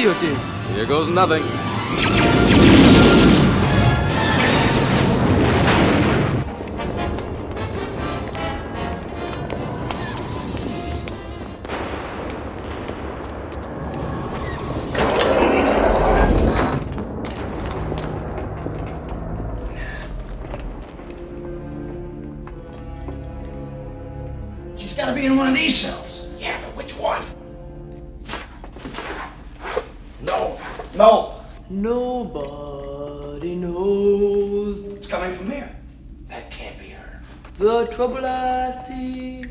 guillotine. Here goes nothing. She's gotta be in one of these cells. Yeah, but which one? No. Nobody knows It's coming from here. That can't be her. the trouble I see.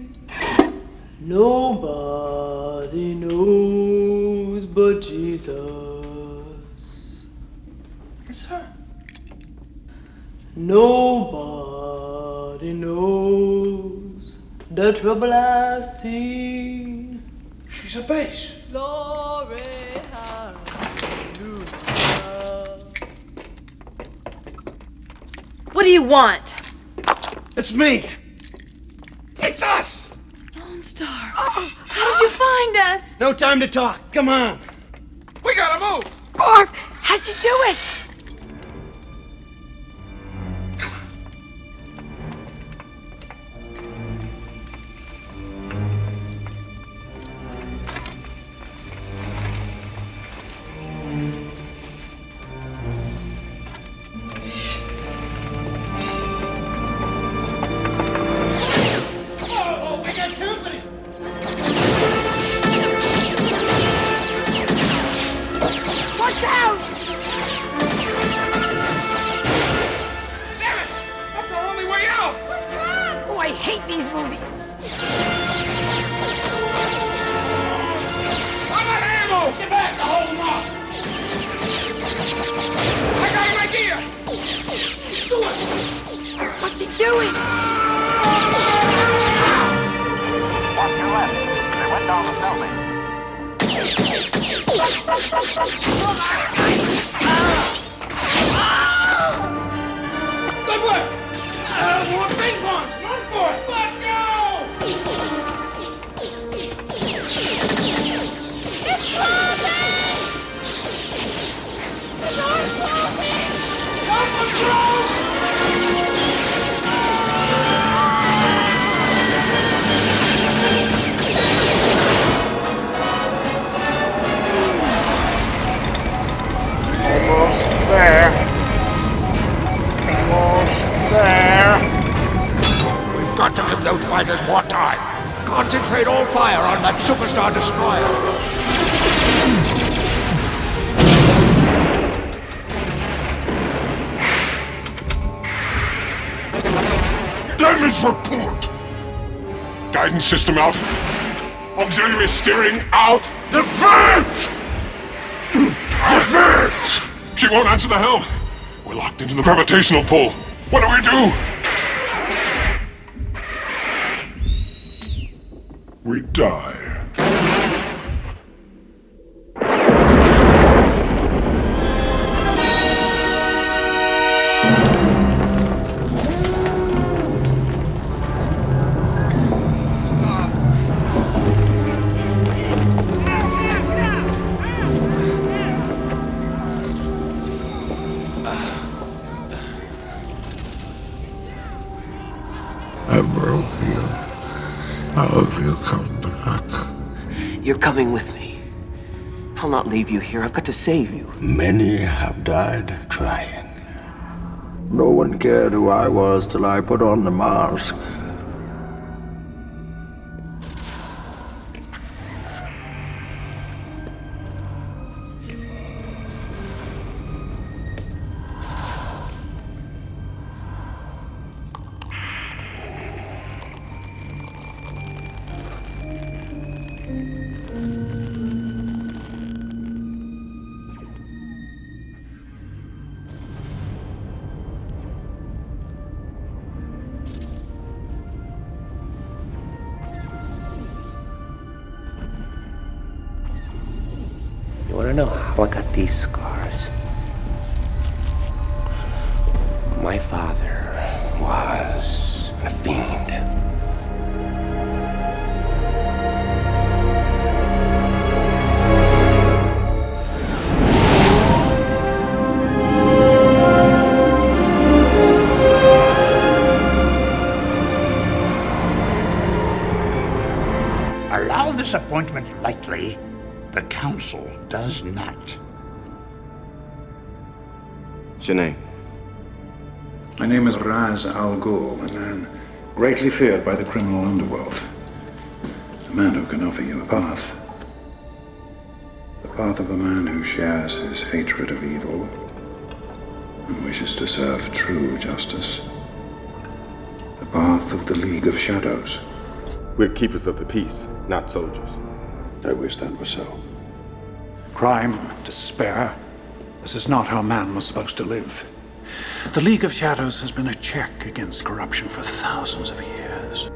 Nobody knows but Jesus. It's her. Nobody knows the trouble I see. She's a bass. Glory, hallelujah. What do you want? It's me. It's us. Lone Star. Oh, how did you find us? No time to talk. Come on. We gotta move! Barb, how'd you do it? Oh, I got company. Watch out! Damn it! That's our only way out! What's wrong? Oh, I hate these movies. I'm out of ammo! Get back. I'll hold them off. I got an idea! Do it. What's he doing? Watch your left. They went down the cellmate. Good work. More ping pongs. Run for it. Let's go! It's closing! The door's closing! Someone's wrong. Almost there. Almost there. We've got to give those fighters more time. Concentrate all fire on that Superstar Destroyer. Damage report! Guidance system out. Auxiliary steering out. Divert! Divert! She won't answer the helm. We're locked into the gravitational pull. What do we do? We die. I broke you. How have you come back? You're coming with me. I'll not leave you here. I've got to save you. Many have died trying. No one cared who I was till I put on the mask. You want to know how I got these scars? My father was a fiend. does not. What's your name? My name is Raz Al Ghul, a man greatly feared by the criminal underworld. A man who can offer you a path. The path of a man who shares his hatred of evil and wishes to serve true justice. The path of the League of Shadows. We're keepers of the peace, not soldiers. I wish that was so. Crime, despair. This is not how man was supposed to live. The League of Shadows has been a check against corruption for thousands of years.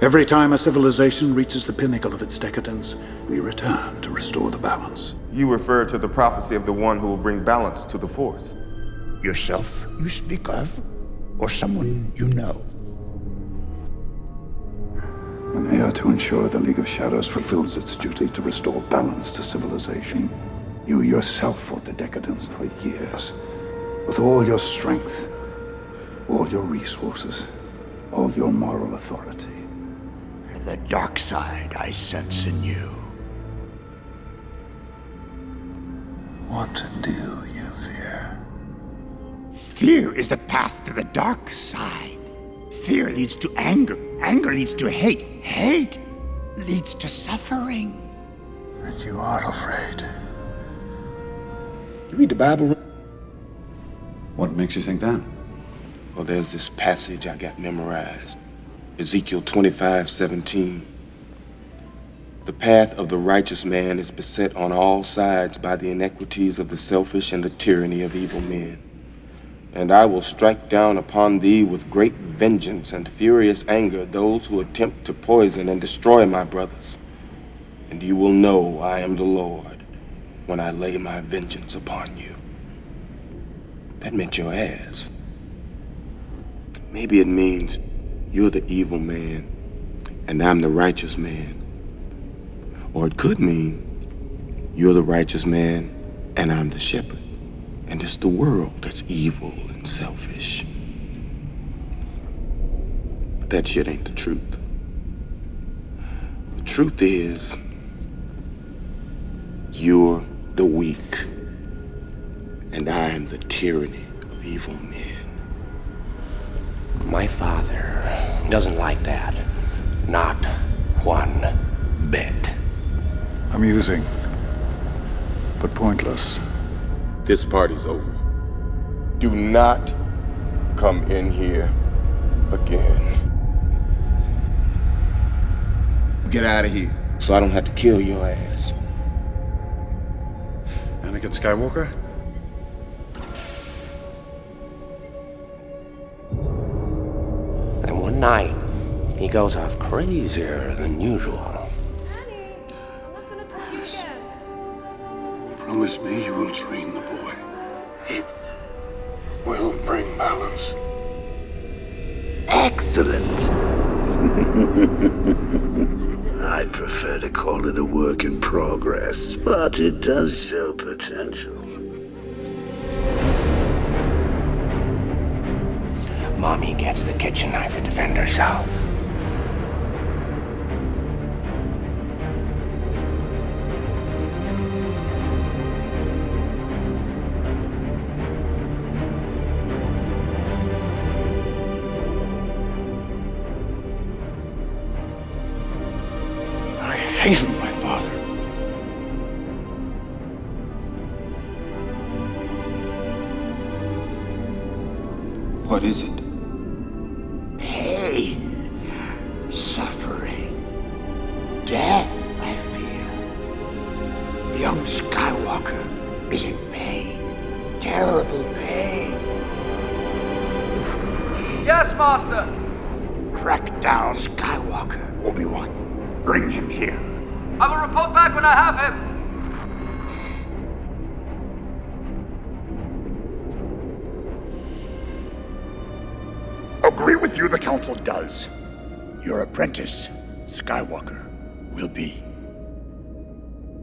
Every time a civilization reaches the pinnacle of its decadence, we return to restore the balance. You refer to the prophecy of the one who will bring balance to the Force. Yourself you speak of, or someone you know? I'm here to ensure the League of Shadows fulfills its duty to restore balance to civilization. You yourself fought the decadence for years. With all your strength, all your resources, all your moral authority. The dark side I sense in you. What do you fear? Fear is the path to the dark side. Fear leads to anger. Anger leads to hate. Hate leads to suffering. And you are afraid. You read the Bible? What makes you think that? Well, there's this passage I got memorized. Ezekiel 25:17. The path of the righteous man is beset on all sides by the iniquities of the selfish and the tyranny of evil men. And I will strike down upon thee with great vengeance and furious anger those who attempt to poison and destroy my brothers. And you will know I am the Lord when I lay my vengeance upon you. That meant your ass. Maybe it means you're the evil man and I'm the righteous man. Or it could mean you're the righteous man and I'm the shepherd. And it's the world that's evil and selfish. But that shit ain't the truth. The truth is, you're the weak, and I'm the tyranny of evil men. My father doesn't like that. Not one bit. Amusing, but pointless. This party's over. Do not come in here again. Get out of here. So I don't have to kill your ass. Anakin Skywalker? And one night, he goes off crazier than usual. Annie, I'm not gonna tell you again. Promise me you will train the boy. He will bring balance. Excellent. I'd prefer to call it a work in progress, but it does show potential. Mommy gets the kitchen knife to defend herself. I hated my father. What is it? Pain, suffering, death, I fear. Young Skywalker is in pain, terrible pain. Yes, Master. Track down Skywalker, Obi-Wan. Bring him here. I will report back when I have him. Agree with you, the Council does. Your apprentice, Skywalker, will be.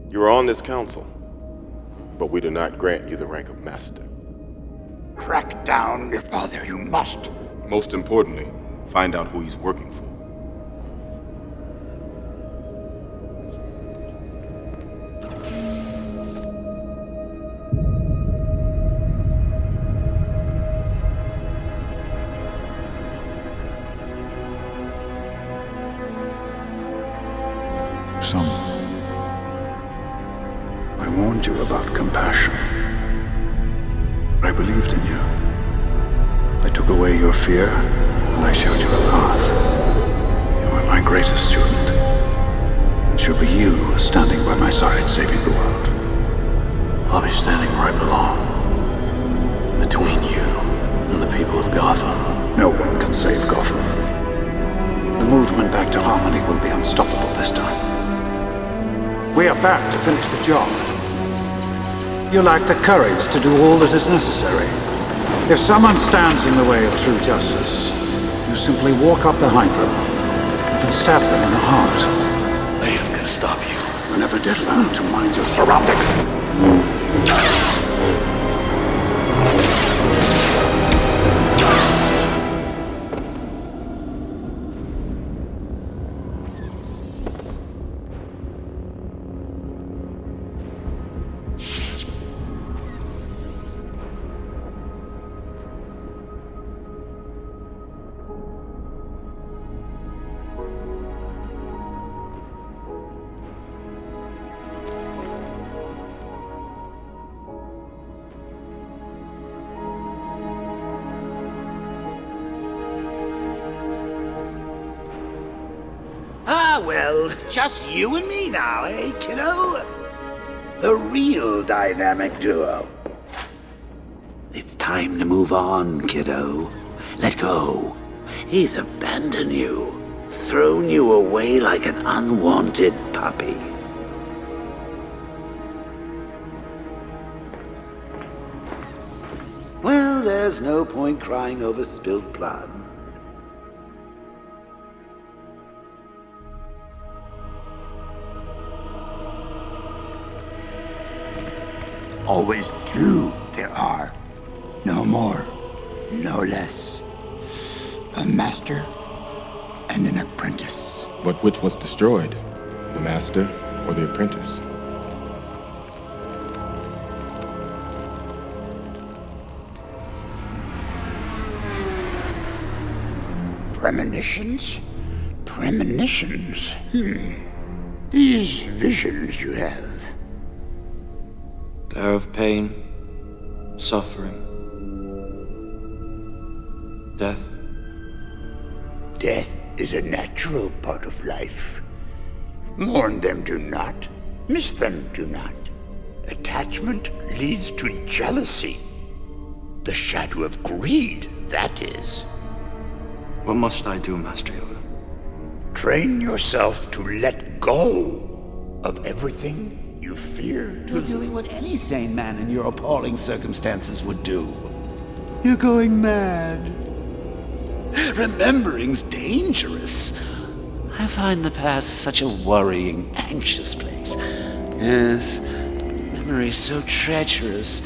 You are on this council, but we do not grant you the rank of master. Track down your father, you must. Most importantly, find out who he's working for. warned you about compassion. I believed in you. I took away your fear, and I showed you a path. You are my greatest student. It should be you standing by my side, saving the world. I'll be standing where I belong. Between you and the people of Gotham. No one can save Gotham. The movement back to harmony will be unstoppable this time. We are back to finish the job. You lack the courage to do all that is necessary. If someone stands in the way of true justice, you simply walk up behind them and stab them in the heart. I am gonna stop you. You never did learn to mind your surroundings. Well, just you and me now, eh, kiddo? The real dynamic duo. It's time to move on, kiddo. Let go. He's abandoned you, thrown you away like an unwanted puppy. Well, there's no point crying over spilled blood. Always two there are. No more, no less. A master and an apprentice. But which was destroyed? The master or the apprentice? Premonitions? Premonitions? These visions you have. They're of pain, suffering, death. Death is a natural part of life. Mourn them do not. Miss them do not. Attachment leads to jealousy. The shadow of greed, that is. What must I do, Master Yoda? Train yourself to let go of everything you fear. You're doing what any sane man in your appalling circumstances would do. You're going mad. Remembering's dangerous. I find the past such a worrying, anxious place. Yes, memory's so treacherous.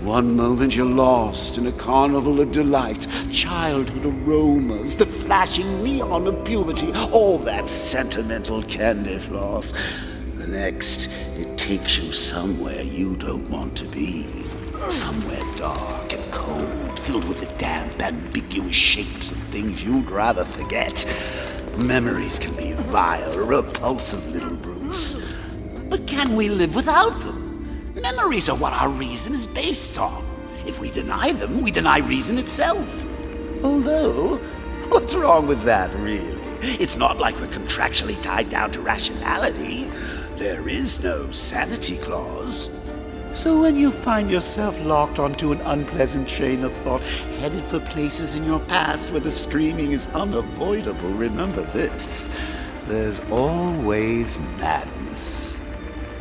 One moment you're lost in a carnival of delights, childhood aromas, the flashing neon of puberty, all that sentimental candy floss. The next, it takes you somewhere you don't want to be. Somewhere dark and cold, filled with the damp, ambiguous shapes of things you'd rather forget. Memories can be vile, repulsive little brutes. But can we live without them? Memories are what our reason is based on. If we deny them, we deny reason itself. Although, what's wrong with that, really? It's not like we're contractually tied down to rationality. There is no sanity clause. So when you find yourself locked onto an unpleasant train of thought, headed for places in your past where the screaming is unavoidable, remember this. There's always madness.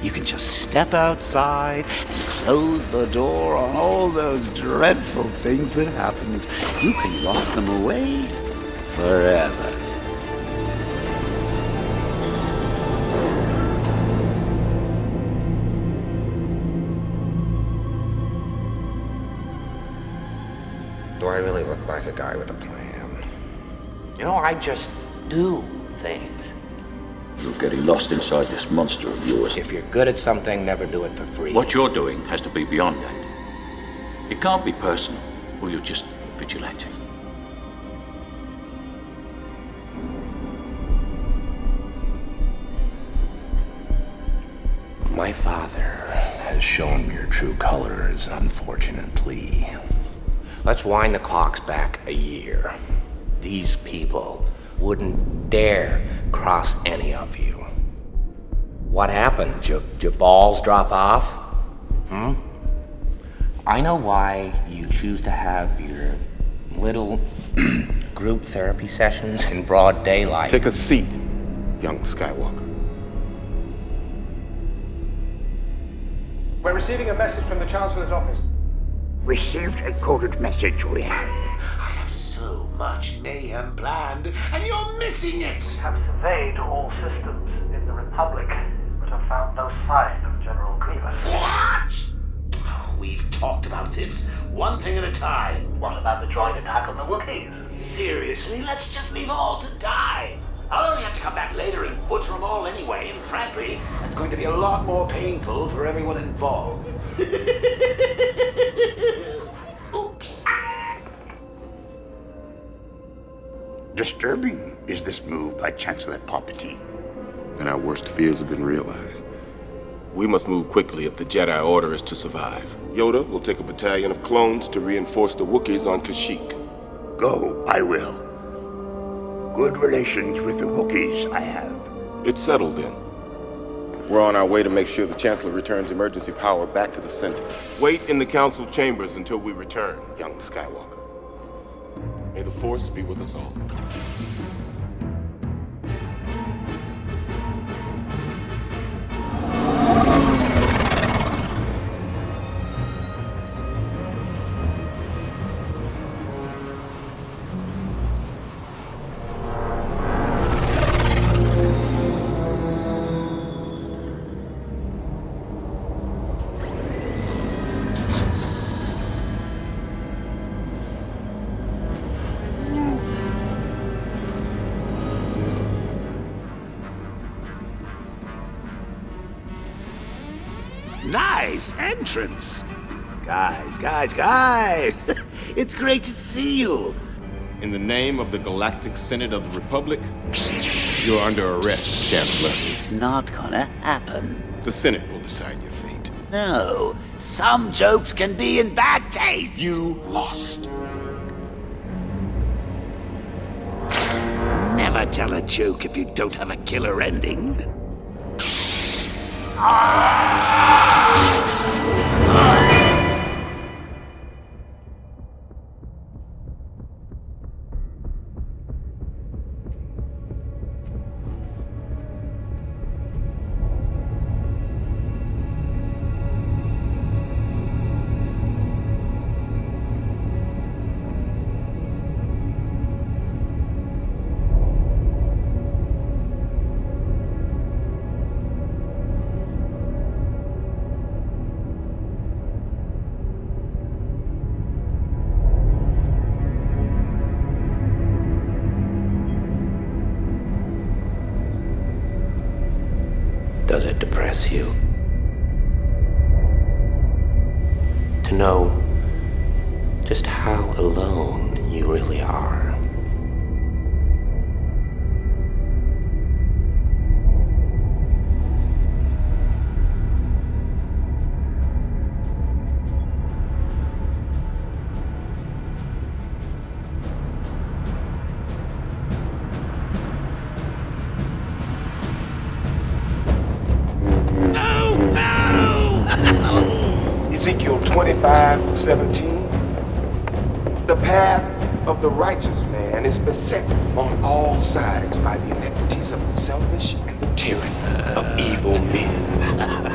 You can just step outside and close the door on all those dreadful things that happened. You can lock them away forever. Do I really look like a guy with a plan? You know, I just do things. You're getting lost inside this monster of yours. If you're good at something, never do it for free. What you're doing has to be beyond that. It can't be personal, or you're just vigilante. My father has shown your true colors, unfortunately. Let's wind the clocks back a year. These people wouldn't dare cross any of you. What happened? Your balls drop off? I know why you choose to have your little group therapy sessions in broad daylight. Take a seat, young Skywalker. We're receiving a message from the Chancellor's office. Received a coded message we have. I have so much mayhem planned, and you're missing it! We have surveyed all systems in the Republic, but have found no sign of General Grievous. What? Oh, we've talked about this, one thing at a time. What about the droid attack on the Wookiees? Seriously, let's just leave them all to die. I'll only have to come back later and butcher them all anyway, and frankly, that's going to be a lot more painful for everyone involved. Oops. Disturbing is this move by Chancellor Palpatine. And our worst fears have been realized. We must move quickly if the Jedi Order is to survive. Yoda will take a battalion of clones to reinforce the Wookiees on Kashyyyk. Go, I will. Good relations with the Wookiees I have. It's settled then. We're on our way to make sure the Chancellor returns emergency power back to the Senate. Wait in the Council chambers until we return, young Skywalker. May the Force be with us all. Nice entrance. Guys. It's great to see you. In the name of the Galactic Senate of the Republic, you're under arrest, Chancellor. It's not gonna happen. The Senate will decide your fate. No, some jokes can be in bad taste. You lost. Never tell a joke if you don't have a killer ending. Does it depress you to know just how alone you really are? Ezekiel 25:17. The path of the righteous man is beset on all sides by the iniquities of the selfish and the tyranny of evil men.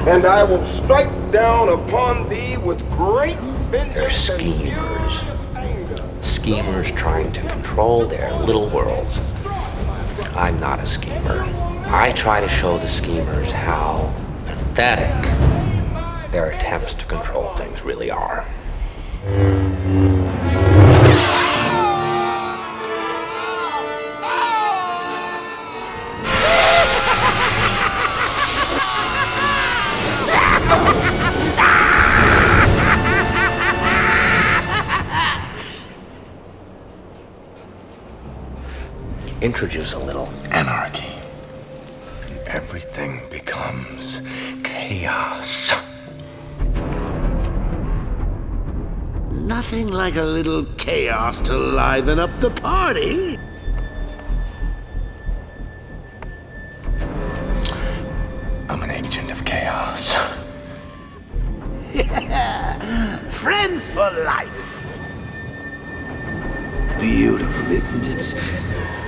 And I will strike down upon thee with great vengeance. They're schemers. Schemers trying to control their little worlds. I'm not a schemer. I try to show the schemers how pathetic their attempts to control things really are. Introduce a little anarchy, and everything becomes chaos. Nothing like a little chaos to liven up the party. I'm an agent of chaos. Friends for life. Beautiful, isn't it?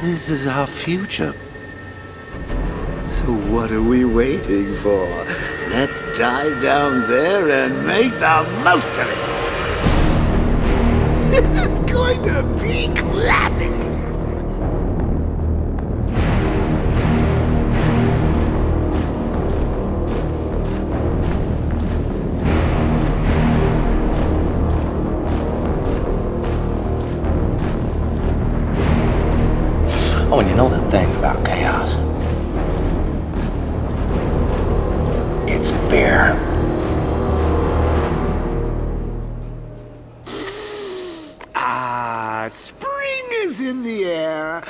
This is our future. So what are we waiting for? Let's dive down there and make the most of it. This is going to be classic. Oh, and you know the thing about chaos? It's fair. Ah, spring is in the air.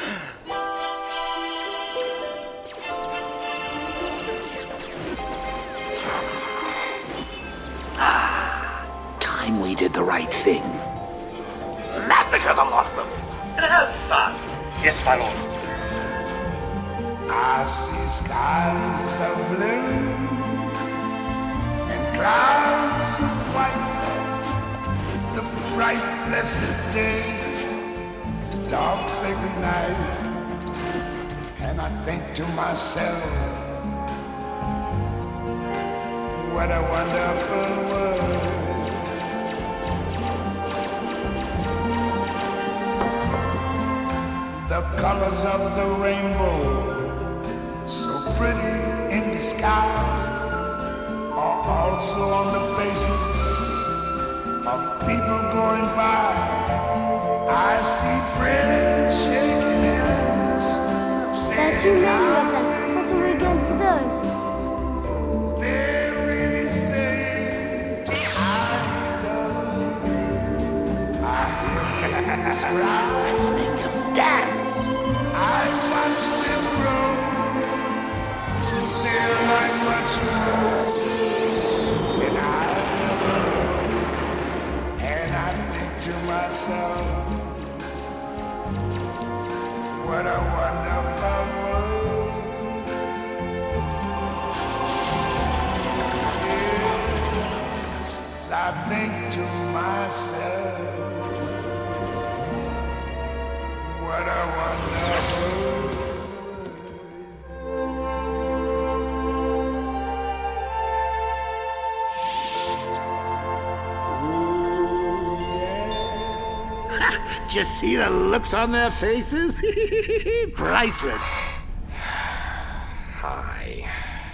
Time we did the right thing. Massacre the lot of them and have fun. Yes, my lord. I see skies of blue and clouds of white, the bright blessed day, the dark sacred night, and I think to myself, what a wonderful world. The colors of the rainbow, so pretty in the sky, are also on the faces of people going by. I see friends shaking hands, saying Daddy, what are we going to do? They're really saying, I love you. I hear babies cry. Let's make them dance. I watch them grow. They're like much more than I ever knew. And I think to myself, what a wonderful world. Yes, I think to myself, what a wonderful world. Just see the looks on their faces? Priceless. Hi.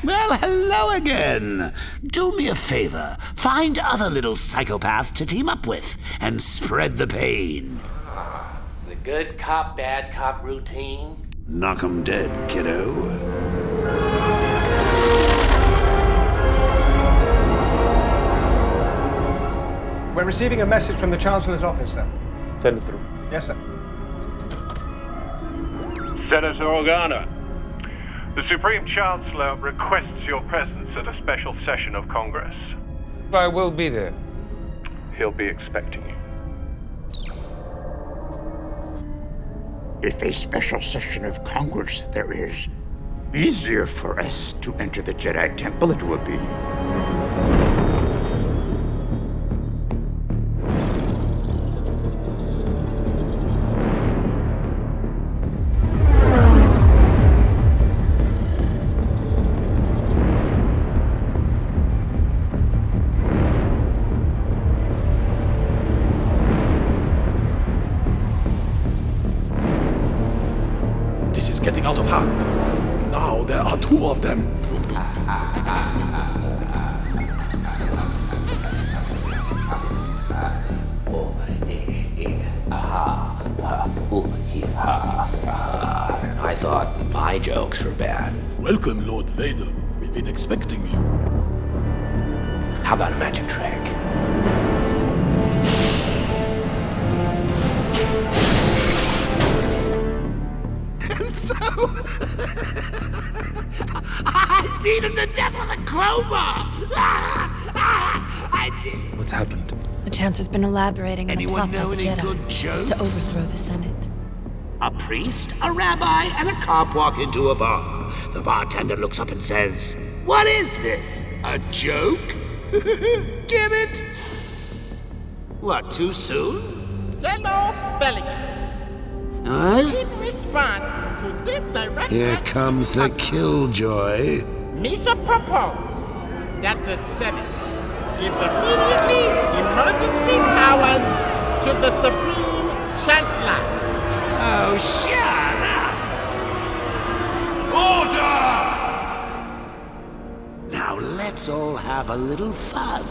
Well, hello again. Do me a favor. Find other little psychopaths to team up with and spread the pain. The good cop, bad cop routine. Knock 'em dead, kiddo. We're receiving a message from the Chancellor's office, sir. Send it through. Yes, sir. Senator Organa, the Supreme Chancellor requests your presence at a special session of Congress. I will be there. He'll be expecting you. If a special session of Congress there is, easier for us to enter the Jedi Temple it will be. This is getting out of hand. Now there are two of them. And I thought my jokes were bad. Welcome, Lord Vader. We've been expecting you. How about a magic trick? And so, I beat him to death with a crowbar. I did. But What's happened? The Chancellor's been elaborating on a Anyone plot by know the any Jedi good jokes? to overthrow the Senate. A priest, a rabbi, and a cop walk into a bar. The bartender looks up and says, "What is this? A joke?" Get it? What, too soon? Jello Belly. Huh? In response to this direct Here comes the killjoy. Misha proposed that the Senate give immediately emergency powers to the Supreme Chancellor. Oh, shut up! Order! Now let's all have a little fun.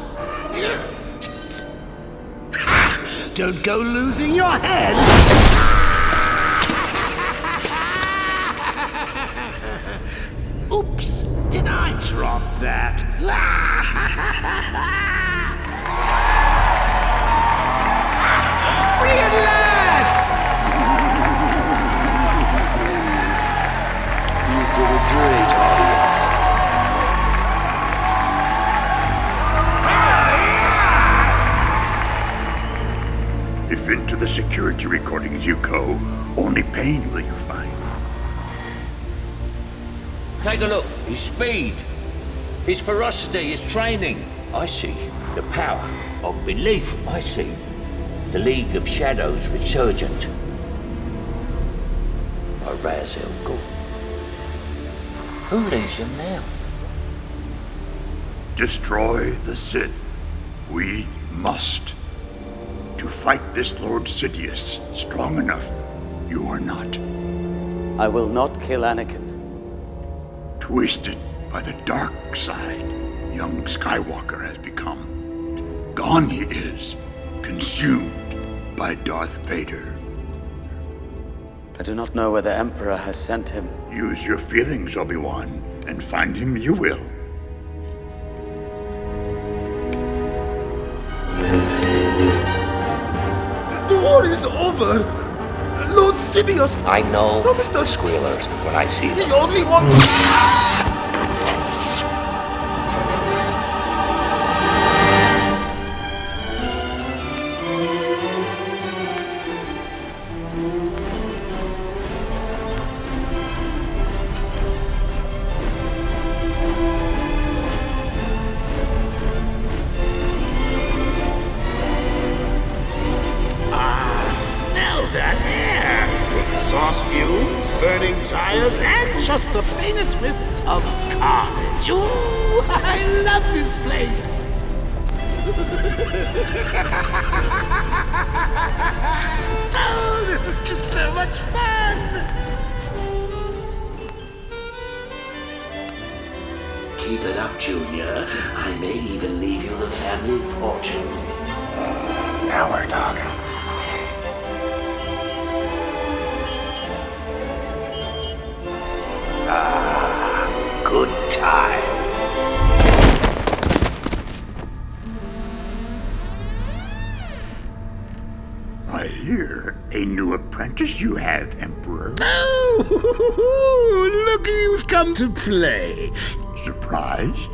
Don't go losing your head! Oops, did I drop that? Free at last! You did a great audience. If into the security recordings you go, only pain will you find. Take a look. His speed, his ferocity, his training. I see the power of belief. I see the League of Shadows resurgent. By Ra's al Ghul. Who leads him now? Destroy the Sith. We must. To fight this Lord Sidious strong enough, you are not. I will not kill Anakin. Twisted by the dark side, young Skywalker has become. Gone he is, consumed by Darth Vader. I do not know where the Emperor has sent him. Use your feelings, Obi-Wan, and find him you will. The war is over. Lord Sidious I know promised the us squealers when I see them. the only one. Smell that air! Exhaust fumes, burning tires, and just the faintest whiff of carnage. Ooh, I love this place! Oh, this is just so much fun! Keep it up, Junior. I may even leave you the family fortune. Now we're talking. Good times. I hear a new apprentice you have, Emperor. Oh, look who's come to play. Surprised?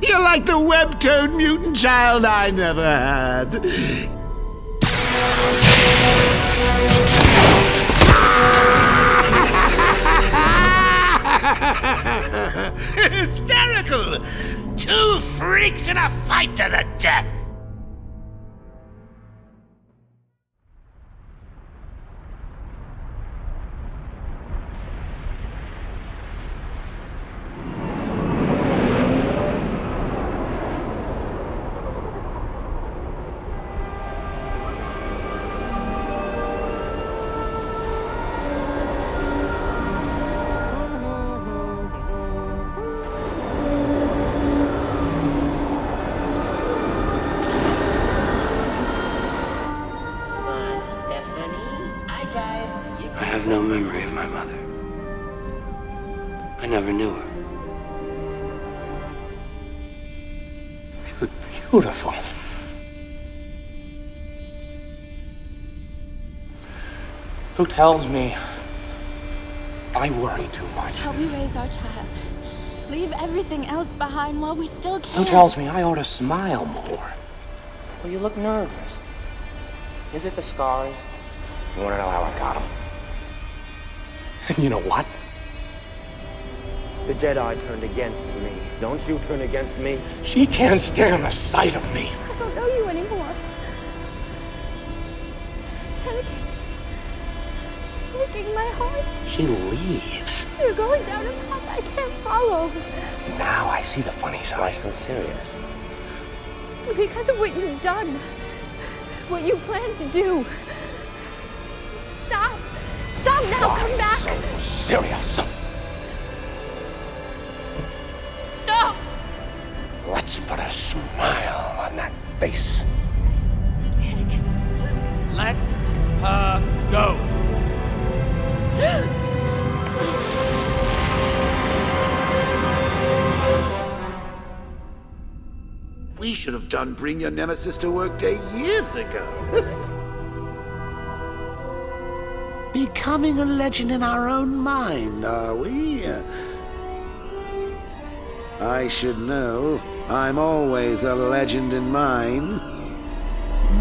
You're like the web-toed mutant child I never had. Hysterical! Two freaks in a fight to the death! I have no memory of my mother. I never knew her. Beautiful. Who tells me I worry too much? Help me raise our child. Leave everything else behind while we still can. Who tells me I ought to smile more? Well, you look nervous. Is it the scars? You want to know how I got them? You know what? The Jedi turned against me. Don't you turn against me? She can't stand the sight of me. I don't know you anymore. Anakin, breaking my heart. She leaves. You're going down a path I can't follow. Now I see the funny side. Why so serious? Because of what you've done. What you plan to do. Stop. Stop now. Come back. So serious. No. Let's put a smile on that face. Let her go. We should have done Bring Your Nemesis to Work Day years ago. Becoming a legend in our own mind, are we? I should know. I'm always a legend in mine.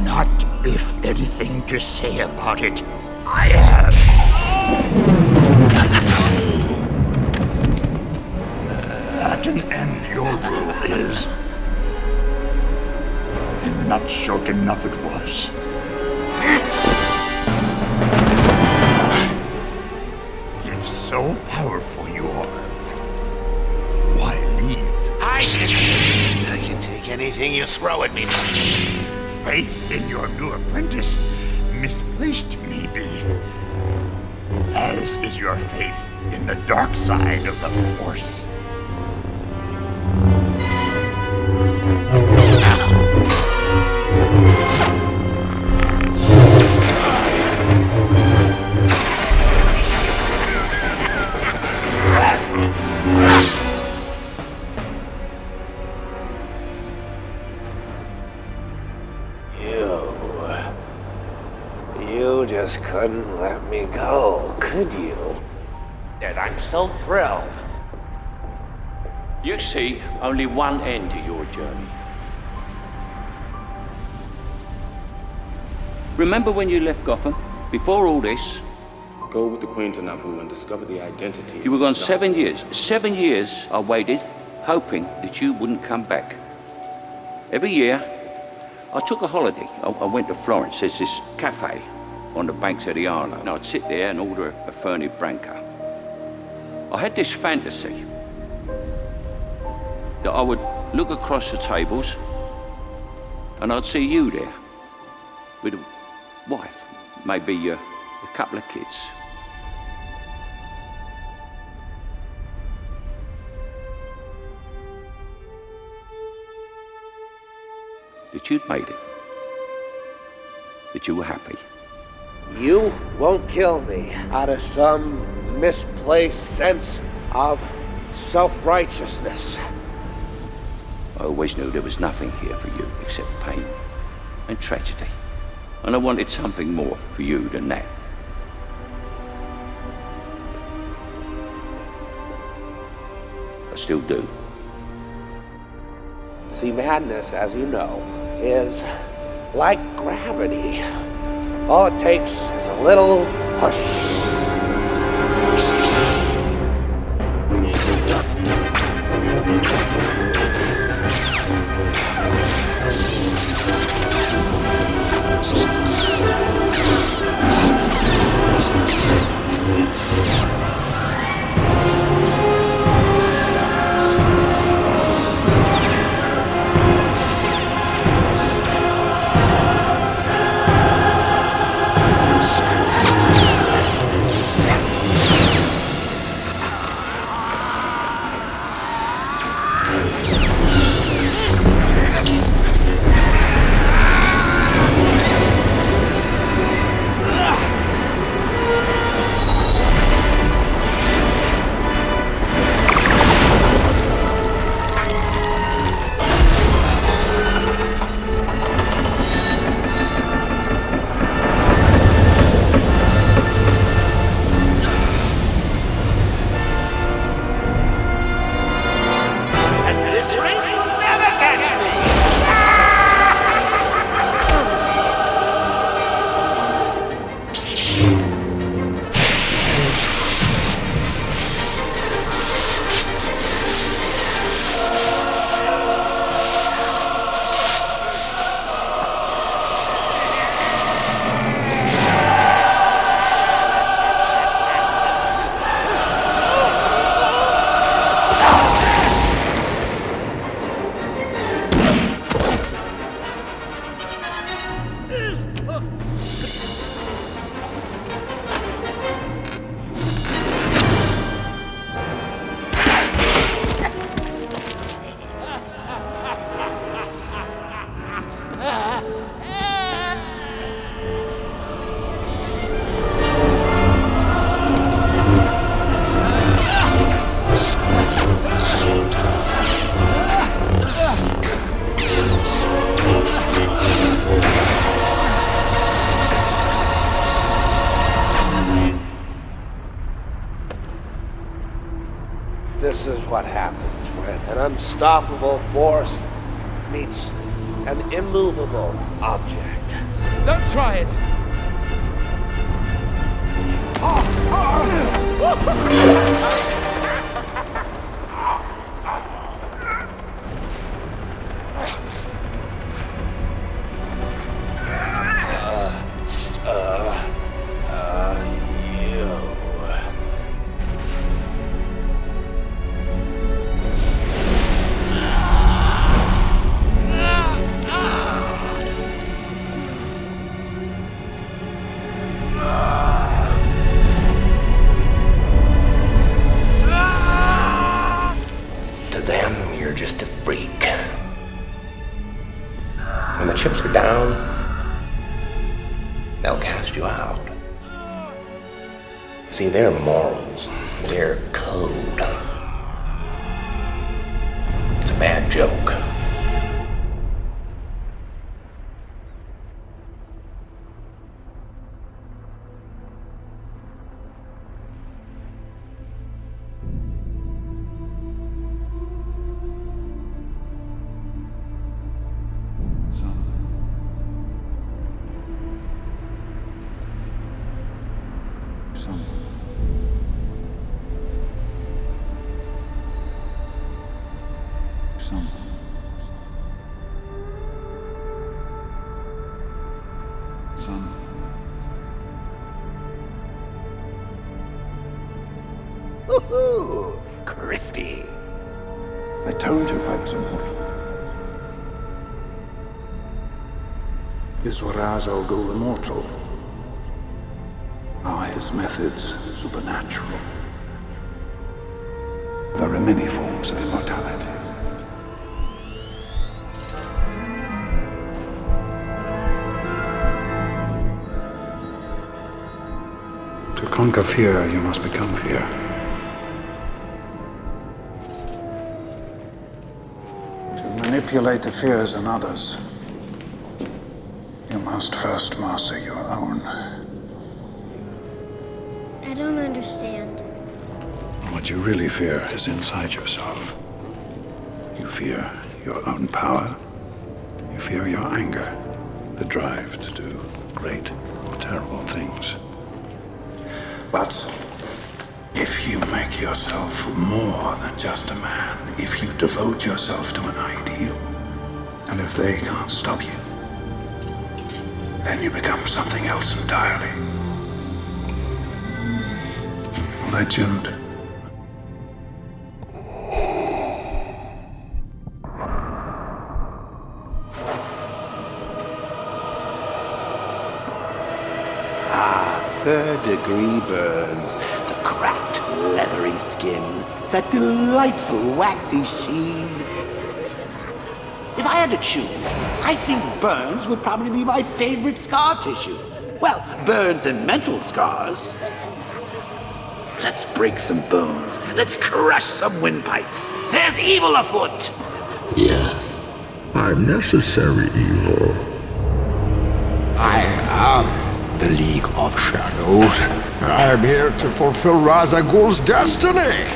Not if anything to say about it. I have. At an end, your rule is. And not short enough it was. If so powerful you are, why leave? I can take anything you throw at me. Faith in your new apprentice, misplaced maybe, as is your faith in the dark side of the Force. You just couldn't let me go, could you? And I'm so thrilled. You see only one end to your journey. Remember when you left Gotham? Before all this? Go with the Queen to Naboo and discover the identity. You were gone 7 years. 7 years I waited, hoping that you wouldn't come back. Every year, I took a holiday. I went to Florence. There's this cafe on the banks of the Arno. And I'd sit there and order a Fernet Branca. I had this fantasy that I would look across the tables and I'd see you there with a wife, maybe a couple of kids. That you'd made it. That you were happy. You won't kill me out of some misplaced sense of self-righteousness. I always knew there was nothing here for you except pain and tragedy. And I wanted something more for you than that. I still do. See, madness, as you know, is like gravity. All it takes is a little push. This is what happens when an unstoppable force meets an immovable object. Don't try it! To them, you're just a freak. When the chips are down, they'll cast you out. See, their morals, their code. It's a bad joke. Woohoo! Crispy. I told you I was immortal. Is Raz Al Ghul immortal? Are his methods supernatural? There are many forms of immortality. To conquer fear, you must become fear. To manipulate the fears in others, you must first master your own. I don't understand. What you really fear is inside yourself. You fear your own power. You fear your anger, the drive to do great or terrible things. But if you make yourself more than just a man, if you devote yourself to an ideal, and if they can't stop you, then you become something else entirely. Legend. Third-degree burns, the cracked, leathery skin, that delightful, waxy sheen. If I had to choose, I think burns would probably be my favorite scar tissue. Well, burns and mental scars. Let's break some bones. Let's crush some windpipes. There's evil afoot. Yes, I'm necessary evil. I am the League of Shadows. I'm here to fulfill Ra's al Ghul's destiny.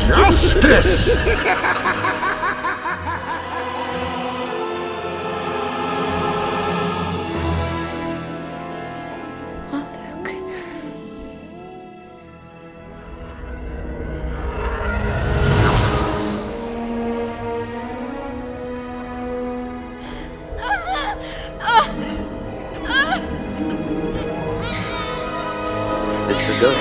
Justice! It's a go.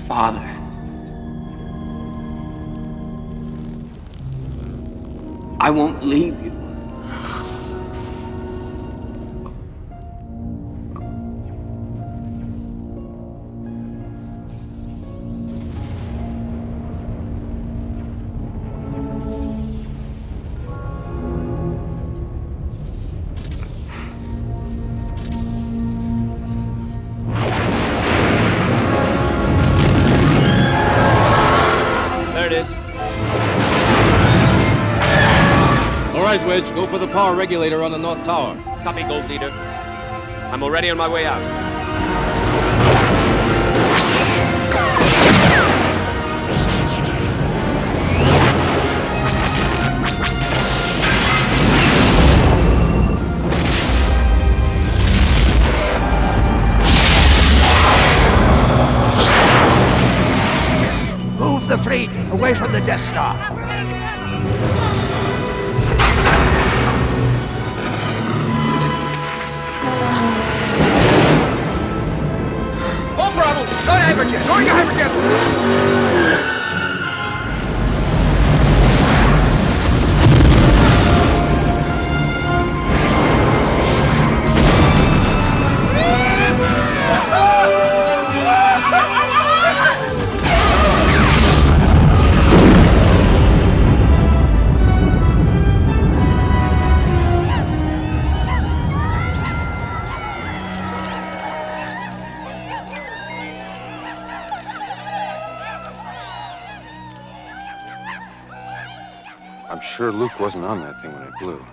father. I won't leave you. There it is. All right, Wedge, go for the power regulator on the North Tower. Copy, Gold Leader. I'm already on my way out. Move the fleet away from the Death Star. Full throttle! Go to hyperjet! Going to hyperjet! I'm sure Luke wasn't on that thing when it blew.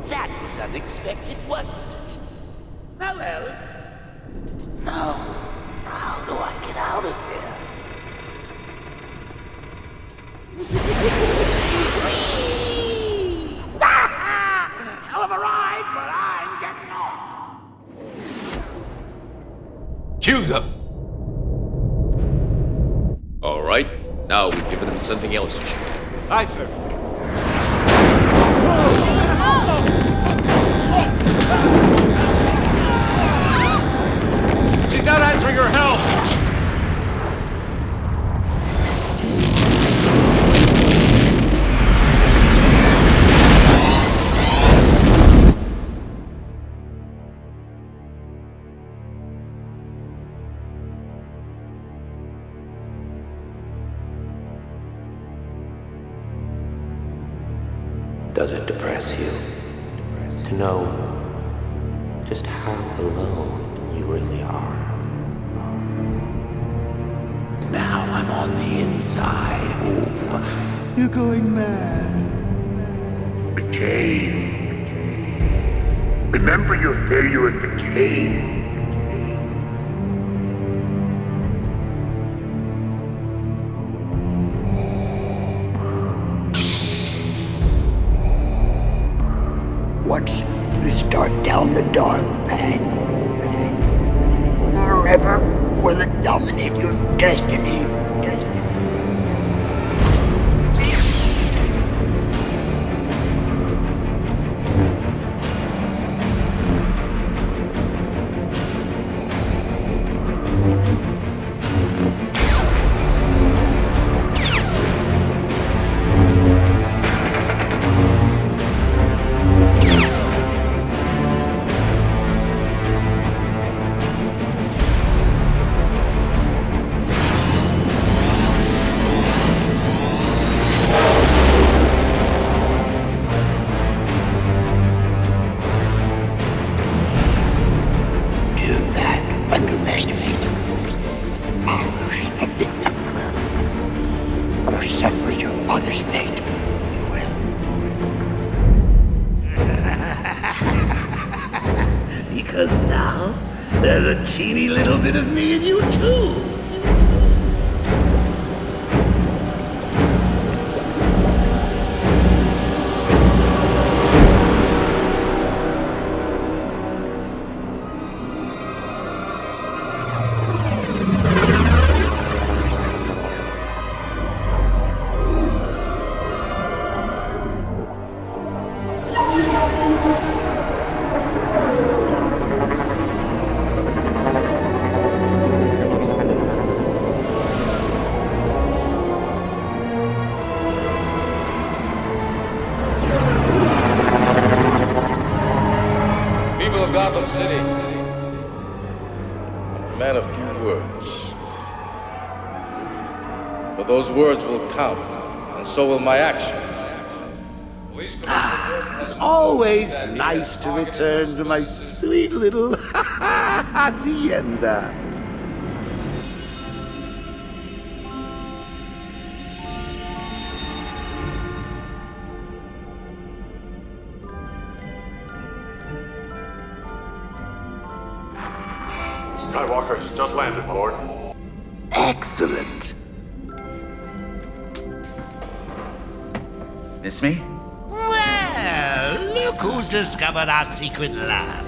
That was unexpected, wasn't it? Oh well. Now, how do I get out of here? Hell of a ride, but I'm getting off. Choose up. All right. Now we've given him something else to shoot. Aye, sir. She's not answering her help! Does it depress you to know just how alone you really are? Now I'm on the inside. Oh, you're going mad. The cave. Remember your failure at the cave. Once you start down the dark path, forever will it dominate your destiny. There's a teeny little bit of me in you, too. People of Gotham City, I'm a man of few words. But those words will count, and so will my actions. It's always nice to return to my sweet little hacienda. Skywalker's just landed, my lord. Excellent. This me? Well, look who's discovered our secret lab.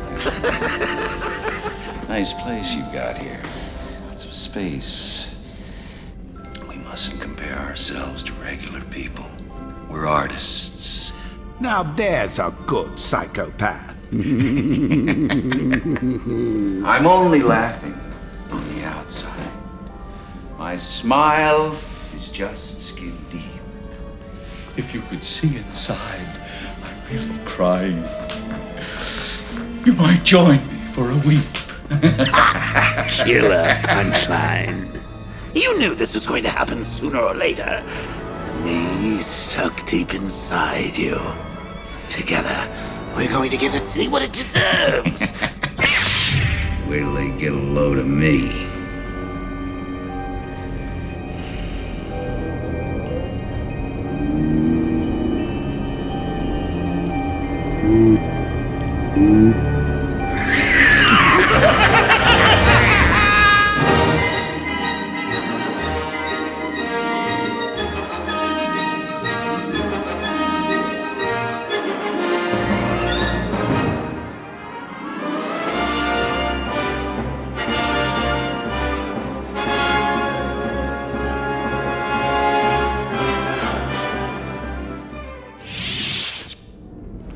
Nice place you've got here. Lots of space. We mustn't compare ourselves to regular people. We're artists. Now there's a good psychopath. I'm only laughing on the outside. My smile is just skin deep. If you could see inside, I'm really crying. You might join me for a weep. Killer punchline. You knew this was going to happen sooner or later. Me stuck deep inside you. Together, we're going to give the city what it deserves. Wait till they get a load of me.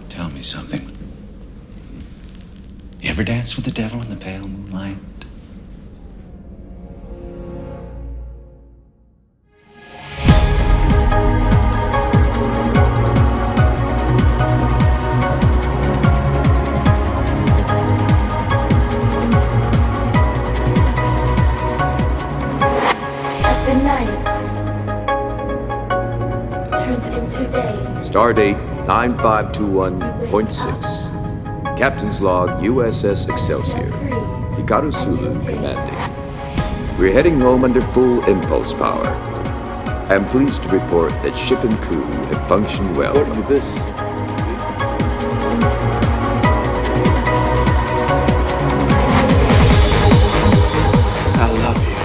Tell me something. You ever danced with the devil in the pale moonlight? As the night turns into day. Stardate 9521.6. Captain's log USS Excelsior. Hikaru Sulu commanding. We're heading home under full impulse power. I'm pleased to report that ship and crew have functioned well. What is this? I love you.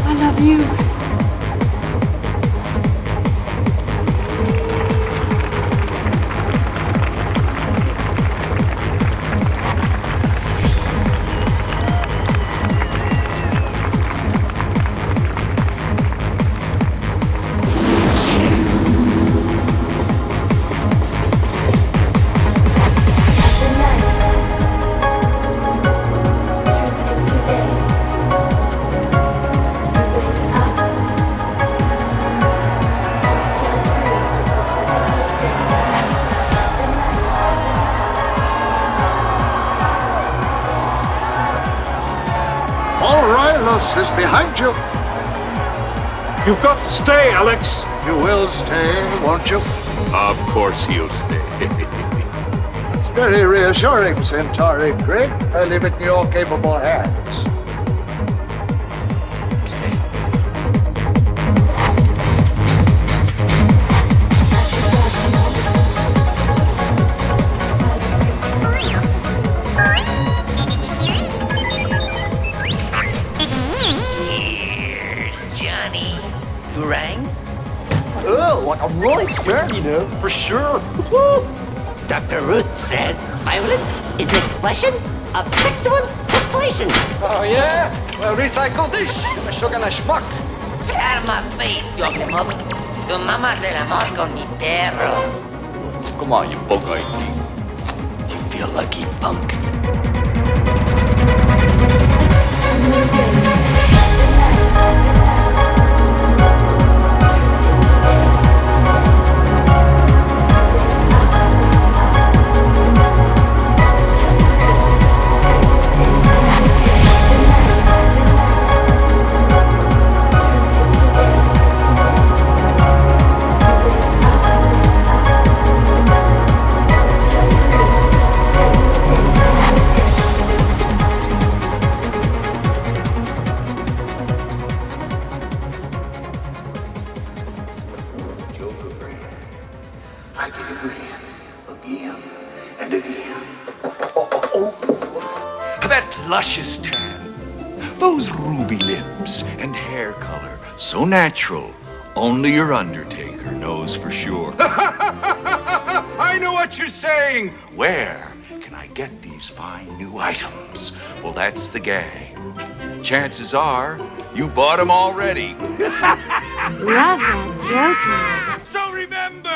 I love you. All right, is behind you. You've got to stay, Alex. You will stay, won't you? Of course he'll stay. It's very reassuring, Centauri Grig. I leave it in your capable hands. You rang? Oh, like a really scared, you know, for sure. Woo! Dr. Ruth says violence is an expression of sexual frustration. Oh, yeah? Well, recycle this. Sugar na schmuck. Get out of my face, you ugly mother. Tu mamá hace el amor con mi perro. Come on, you bug-eyed geek. Do you feel lucky, punk? I get it again and again. That luscious tan, those ruby lips and hair color, so natural, only your Undertaker knows for sure. I know what you're saying. Where can I get these fine new items? Well, that's the gag. Chances are you bought them already. Love that joking. So remember,